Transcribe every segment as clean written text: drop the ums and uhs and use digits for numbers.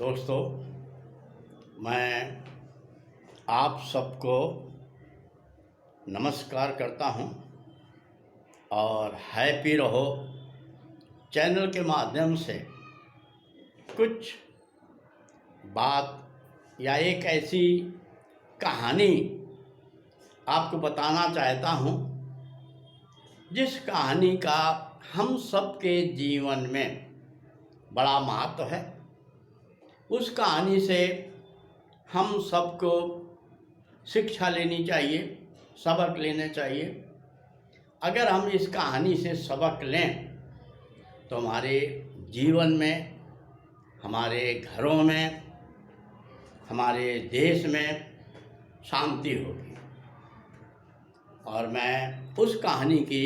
दोस्तों, मैं आप सबको नमस्कार करता हूं और हैप्पी रहो चैनल के माध्यम से कुछ बात या एक ऐसी कहानी आपको बताना चाहता हूं जिस कहानी का हम सबके जीवन में बड़ा महत्व है। उस कहानी से हम सबको शिक्षा लेनी चाहिए, सबक लेने चाहिए। अगर हम इस कहानी से सबक लें तो हमारे जीवन में, हमारे घरों में, हमारे देश में शांति होगी। और मैं उस कहानी की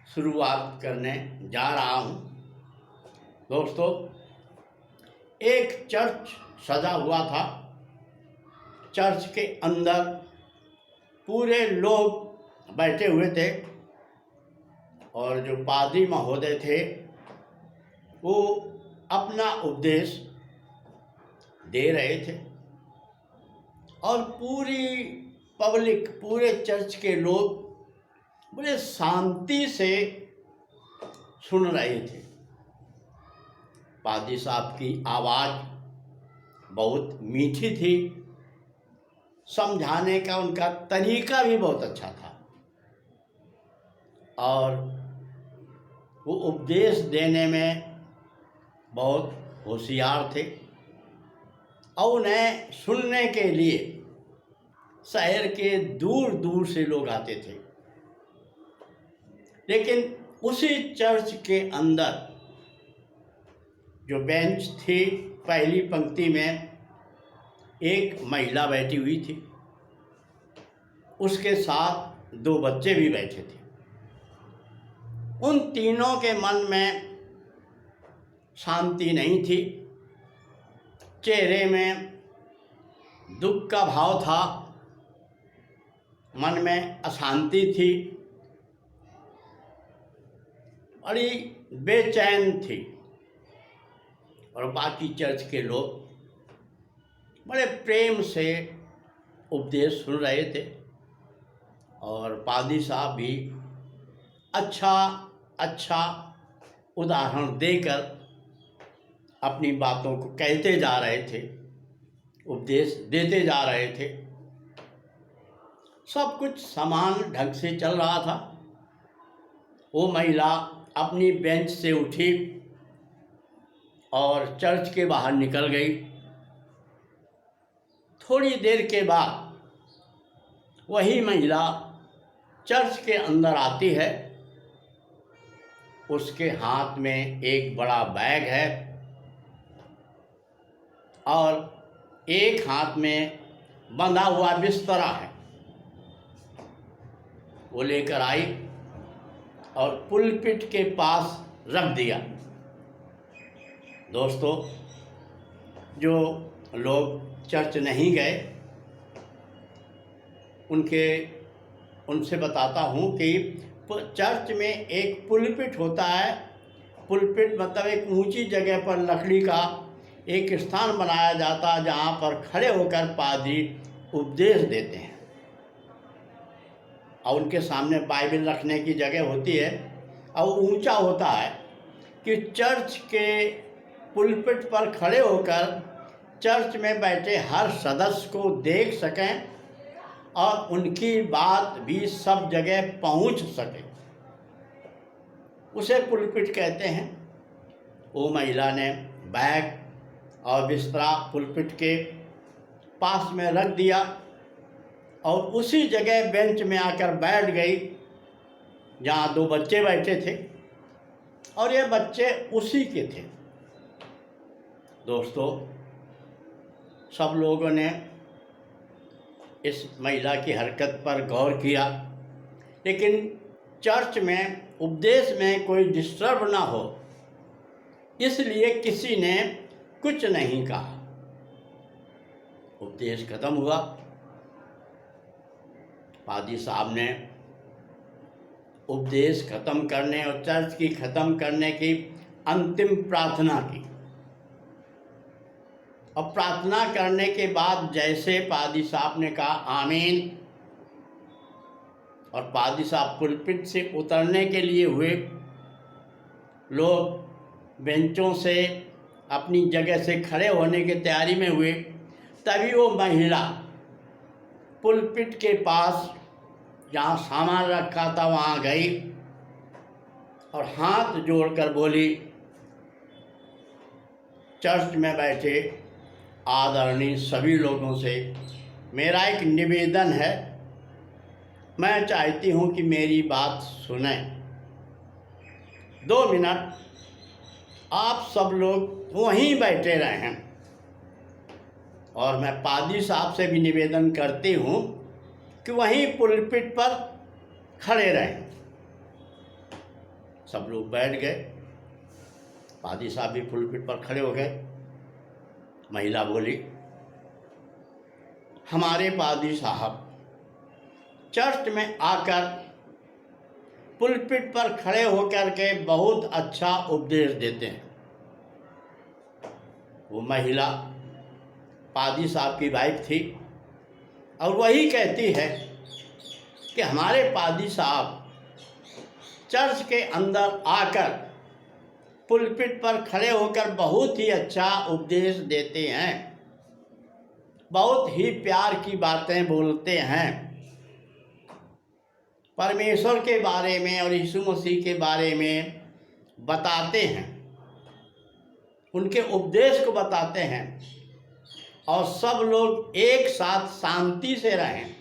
शुरुआत करने जा रहा हूँ। दोस्तों, एक चर्च सजा हुआ था। चर्च के अंदर पूरे लोग बैठे हुए थे और जो पादरी महोदय थे वो अपना उपदेश दे रहे थे और पूरी पब्लिक, पूरे चर्च के लोग बड़े शांति से सुन रहे थे। पादरी साहब की आवाज़ बहुत मीठी थी, समझाने का उनका तरीका भी बहुत अच्छा था और वो उपदेश देने में बहुत होशियार थे और उन्हें सुनने के लिए शहर के दूर दूर से लोग आते थे। लेकिन उसी चर्च के अंदर जो बेंच थी, पहली पंक्ति में एक महिला बैठी हुई थी, उसके साथ दो बच्चे भी बैठे थे। उन तीनों के मन में शांति नहीं थी, चेहरे में दुख का भाव था, मन में अशांति थी, बड़ी बेचैन थी। और बाकी चर्च के लोग बड़े प्रेम से उपदेश सुन रहे थे और पादरी साहब भी अच्छा उदाहरण देकर अपनी बातों को कहते जा रहे थे, उपदेश देते जा रहे थे। सब कुछ समान ढंग से चल रहा था। वो महिला अपनी बेंच से उठी और चर्च के बाहर निकल गई। थोड़ी देर के बाद वही महिला चर्च के अंदर आती है। उसके हाथ में एक बड़ा बैग है और एक हाथ में बंधा हुआ बिस्तरा है। वो लेकर आई और पुलपिट के पास रख दिया। दोस्तों, जो लोग चर्च नहीं गए उनसे बताता हूँ कि चर्च में एक पुलपिट होता है। पुलपिट मतलब एक ऊंची जगह पर लकड़ी का एक स्थान बनाया जाता है जहाँ पर खड़े होकर पादरी उपदेश देते हैं और उनके सामने बाइबल रखने की जगह होती है और ऊंचा होता है कि चर्च के पुलपिट पर खड़े होकर चर्च में बैठे हर सदस्य को देख सकें और उनकी बात भी सब जगह पहुंच सके। उसे पुलपिट कहते हैं। वो महिला ने बैग और बिस्तरा पुलपिट के पास में रख दिया और उसी जगह बेंच में आकर बैठ गई जहाँ दो बच्चे बैठे थे और ये बच्चे उसी के थे। दोस्तों, सब लोगों ने इस महिला की हरकत पर गौर किया, लेकिन चर्च में उपदेश में कोई डिस्टर्ब ना हो इसलिए किसी ने कुछ नहीं कहा। उपदेश खत्म हुआ। पादरी साहब ने उपदेश खत्म करने और चर्च की खत्म करने की अंतिम प्रार्थना की। और प्रार्थना करने के बाद जैसे पादी साहब ने कहा आमीन, और पादी साहब पुलपिट से उतरने के लिए हुए, लोग बेंचों से अपनी जगह से खड़े होने की तैयारी में हुए, तभी वो महिला पुलपिट के पास जहाँ सामान रखा था वहाँ गई और हाथ जोड़कर बोली, चर्च में बैठे आदरणीय सभी लोगों से मेरा एक निवेदन है, मैं चाहती हूँ कि मेरी बात सुनें। 2 मिनट आप सब लोग वहीं बैठे रहें और मैं पादी साहब से भी निवेदन करती हूँ कि वहीं पुलपिट पर खड़े रहें। सब लोग बैठ गए, पादी साहब भी पुलपिट पर खड़े हो गए। महिला बोली, हमारे पादी साहब चर्च में आकर पुलपिट पर खड़े होकर के बहुत अच्छा उपदेश देते हैं। वो महिला पादी साहब की वाइफ थी और वही कहती है कि हमारे पादी साहब चर्च के अंदर आकर पुलपिट पर खड़े होकर बहुत ही अच्छा उपदेश देते हैं, बहुत ही प्यार की बातें बोलते हैं, परमेश्वर के बारे में और यीशु मसीह के बारे में बताते हैं, उनके उपदेश को बताते हैं और सब लोग एक साथ शांति से रहें,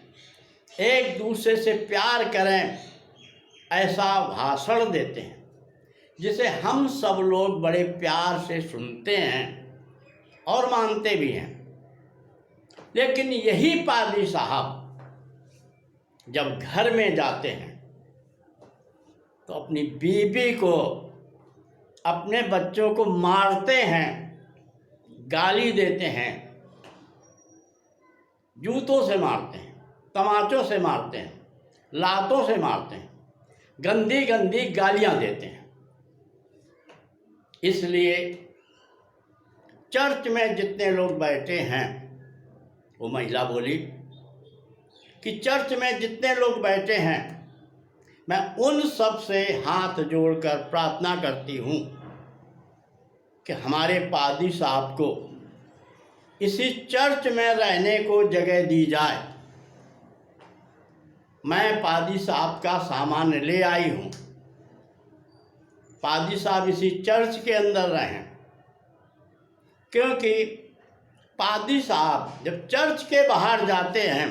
एक दूसरे से प्यार करें, ऐसा भाषण देते हैं जिसे हम सब लोग बड़े प्यार से सुनते हैं और मानते भी हैं। लेकिन यही पादरी साहब जब घर में जाते हैं तो अपनी बीवी को, अपने बच्चों को मारते हैं, गाली देते हैं, जूतों से मारते हैं, तमाचों से मारते हैं, लातों से मारते हैं, गंदी गंदी गालियां देते हैं। इसलिए चर्च में जितने लोग बैठे हैं, वो महिला बोली कि चर्च में जितने लोग बैठे हैं, मैं उन सब से हाथ जोड़कर प्रार्थना करती हूँ कि हमारे पादी साहब को इसी चर्च में रहने को जगह दी जाए। मैं पादी साहब का सामान ले आई हूँ, पादी साहब इसी चर्च के अंदर रहें, क्योंकि पादी साहब जब चर्च के बाहर जाते हैं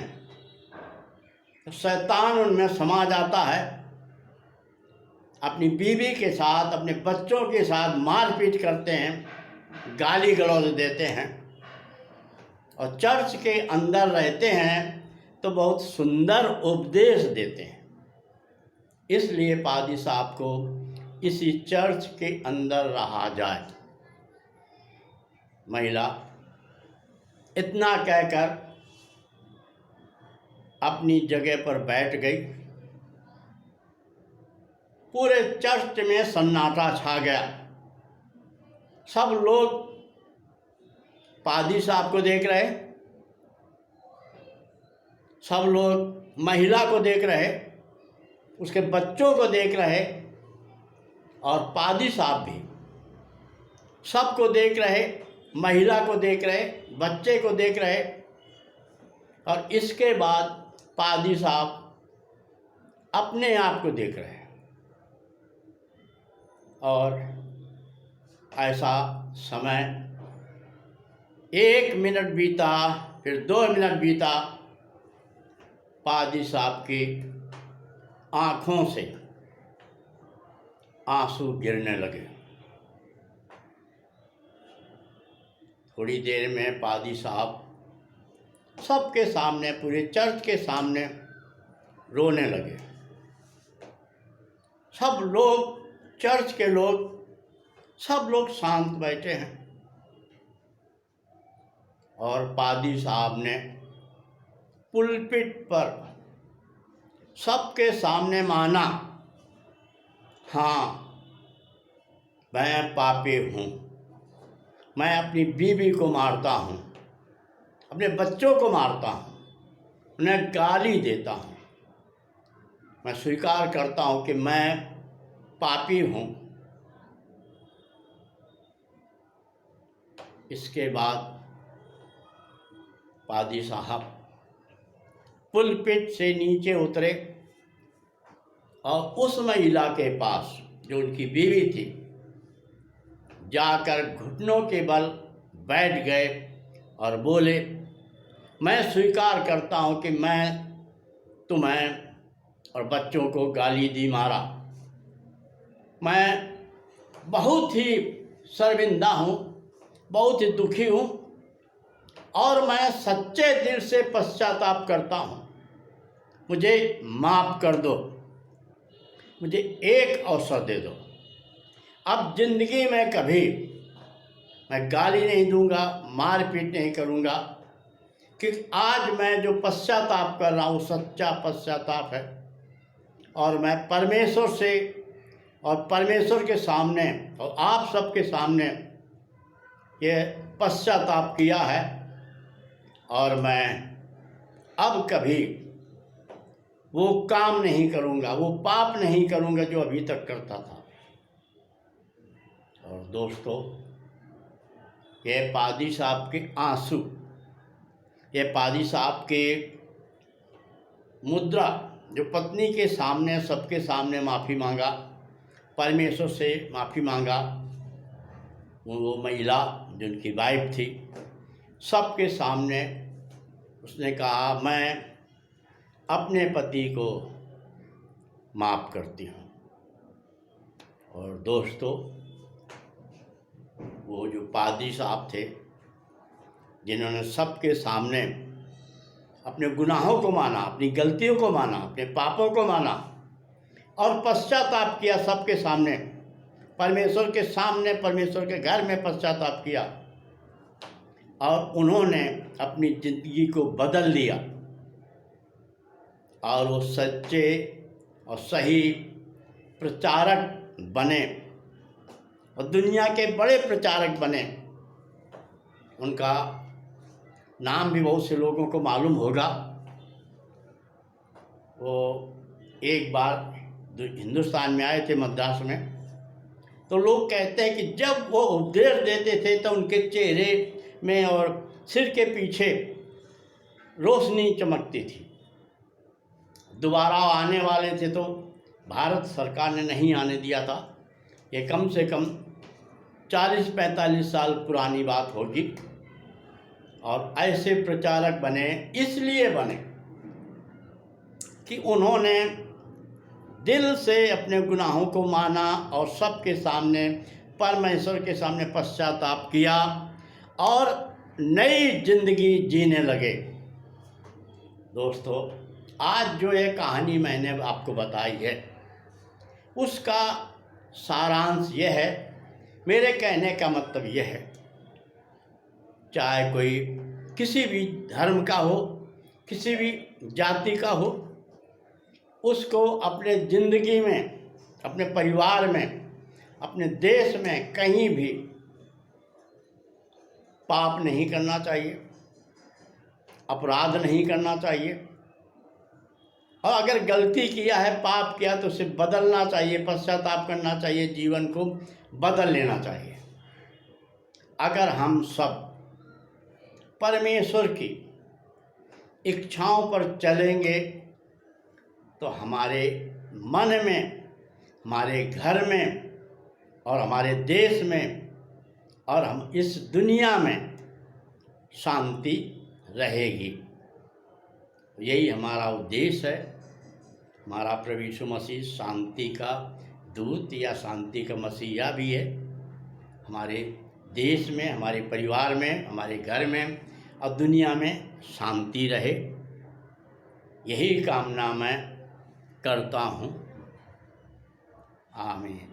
तो शैतान उनमें समा जाता है, अपनी बीवी के साथ, अपने बच्चों के साथ मारपीट करते हैं, गाली गलौज देते हैं, और चर्च के अंदर रहते हैं तो बहुत सुंदर उपदेश देते हैं। इसलिए पादी साहब को इसी चर्च के अंदर रहा जाए। महिला इतना कहकर अपनी जगह पर बैठ गई। पूरे चर्च में सन्नाटा छा गया। सब लोग पादी साहब को देख रहे, सब लोग महिला को देख रहे, उसके बच्चों को देख रहे, और पादी साहब भी सबको देख रहे, महिला को देख रहे, बच्चे को देख रहे। और इसके बाद पादी साहब अपने आप को देख रहे हैं। और ऐसा समय 1 मिनट बीता, फिर 2 मिनट बीता, पादी साहब की आँखों से आंसू गिरने लगे। थोड़ी देर में पादी साहब सबके सामने, पूरे चर्च के सामने रोने लगे। सब लोग, चर्च के लोग, सब लोग शांत बैठे हैं। और पादी साहब ने पुलपिट पर सबके सामने माना, हाँ मैं पापी हूँ, मैं अपनी बीवी को मारता हूँ, अपने बच्चों को मारता हूँ, उन्हें गाली देता हूँ, मैं स्वीकार करता हूँ कि मैं पापी हूँ। इसके बाद पादी साहब पुलपिट से नीचे उतरे और उस महिला के पास जो उनकी बीवी थी जाकर घुटनों के बल बैठ गए और बोले, मैं स्वीकार करता हूँ कि मैं तुम्हें और बच्चों को गाली दी, मारा। मैं बहुत ही शर्मिंदा हूँ, बहुत ही दुखी हूँ और मैं सच्चे दिल से पश्चाताप करता हूँ। मुझे माफ़ कर दो, मुझे एक अवसर दे दो। अब ज़िंदगी में कभी मैं गाली नहीं दूंगा, मारपीट नहीं करूंगा, क्योंकि आज मैं जो पश्चाताप कर रहा हूँ सच्चा पश्चाताप है और मैं परमेश्वर से और परमेश्वर के सामने और आप सबके सामने ये पश्चाताप किया है और मैं अब कभी वो काम नहीं करूँगा, वो पाप नहीं करूँगा जो अभी तक करता था। और दोस्तों, ये पादी साहब के आंसू, ये पादी साहब के मुद्रा, जो पत्नी के सामने सबके सामने माफ़ी मांगा, परमेश्वर से माफ़ी मांगा, वो महिला जो उनकी वाइफ थी, सबके सामने उसने कहा, मैं अपने पति को माफ़ करती हूँ। और दोस्तों, वो जो पादी साहब थे जिन्होंने सबके सामने अपने गुनाहों को माना, अपनी गलतियों को माना, अपने पापों को माना और पश्चाताप किया सबके सामने, परमेश्वर के सामने, परमेश्वर के घर में पश्चाताप किया और उन्होंने अपनी ज़िंदगी को बदल दिया और वो सच्चे और सही प्रचारक बने और दुनिया के बड़े प्रचारक बने। उनका नाम भी बहुत से लोगों को मालूम होगा। वो एक बार हिंदुस्तान में आए थे, मद्रास में, तो लोग कहते हैं कि जब वो उपदेश देते थे तो उनके चेहरे में और सिर के पीछे रोशनी चमकती थी। दोबारा आने वाले थे तो भारत सरकार ने नहीं आने दिया था। ये कम से कम 40-45 साल पुरानी बात होगी। और ऐसे प्रचारक बने, इसलिए बने कि उन्होंने दिल से अपने गुनाहों को माना और सबके सामने, परमेश्वर के सामने पश्चाताप किया और नई जिंदगी जीने लगे। दोस्तों, आज जो ये कहानी मैंने आपको बताई है उसका सारांश यह है, मेरे कहने का मतलब यह है, चाहे कोई किसी भी धर्म का हो, किसी भी जाति का हो, उसको अपने ज़िंदगी में, अपने परिवार में, अपने देश में कहीं भी पाप नहीं करना चाहिए, अपराध नहीं करना चाहिए। और अगर गलती किया है, पाप किया, तो उसे बदलना चाहिए, पश्चाताप करना चाहिए, जीवन को बदल लेना चाहिए। अगर हम सब परमेश्वर की इच्छाओं पर चलेंगे तो हमारे मन में, हमारे घर में और हमारे देश में और हम इस दुनिया में शांति रहेगी। यही हमारा उद्देश्य है। हमारा प्रभु यीशु मसीह शांति का दूत या शांति का मसीहा भी है। हमारे देश में, हमारे परिवार में, हमारे घर में और दुनिया में शांति रहे, यही कामना मैं करता हूँ। आमीन।